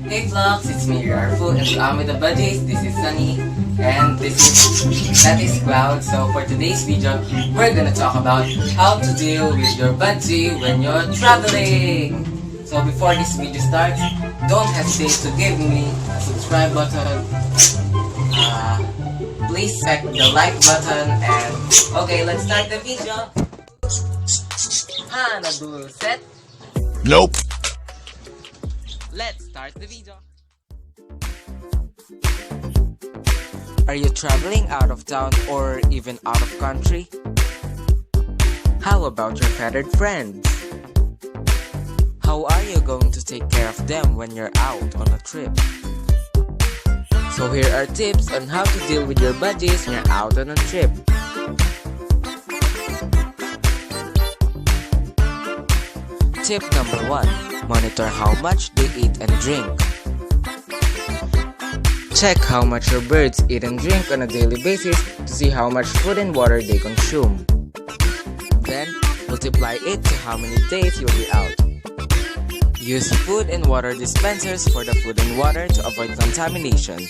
Hey vlogs, it's me Rarufu and I'm with the Budgies. This is Sunny and that is Cloud. So for today's video, we're gonna talk about how to deal with your budgie when you're traveling. So before this video starts, don't hesitate to give me a subscribe button. Please check the like button and okay, let's start the video. Hanadu set. Nope. Let's start the video. Are you traveling out of town or even out of country? How about your feathered friends? How are you going to take care of them when you're out on a trip? So here are tips on how to deal with your budgies when you're out on a trip. Tip number 1. Monitor how much they eat and drink. Check how much your birds eat and drink on a daily basis to see how much food and water they consume. Then, multiply it to how many days you'll be out. Use food and water dispensers for the food and water to avoid contamination.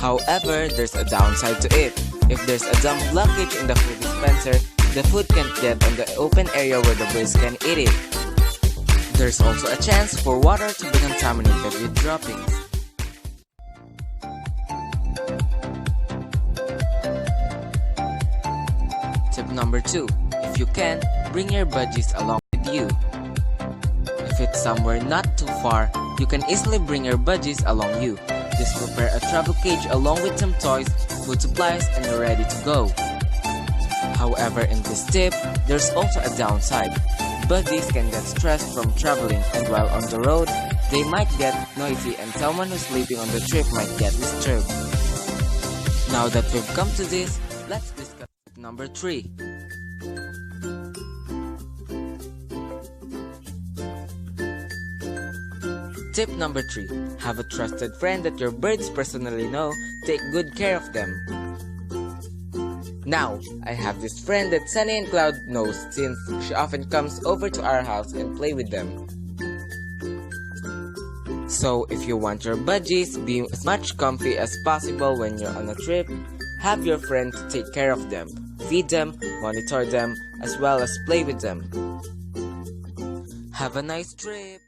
However, there's a downside to it. If there's a dump blockage in the food dispenser, the food can't get on the open area where the birds can eat it. There's also a chance for water to be contaminated with droppings. Tip number 2. If you can, bring your budgies along with you. If it's somewhere not too far, you can easily bring your budgies along you. Just prepare a travel cage along with some toys, food supplies, and you're ready to go. However, in this tip, there's also a downside. Budgies can get stressed from traveling, and while on the road, they might get noisy and someone who's sleeping on the trip might get disturbed. Now that we've come to this, let's discuss tip number 3. Tip number 3. Have a trusted friend that your birds personally know. Take good care of them. Now, I have this friend that Sunny and Cloud knows since she often comes over to our house and play with them. So, if you want your budgies be as much comfy as possible when you're on a trip, have your friend to take care of them, feed them, monitor them, as well as play with them. Have a nice trip!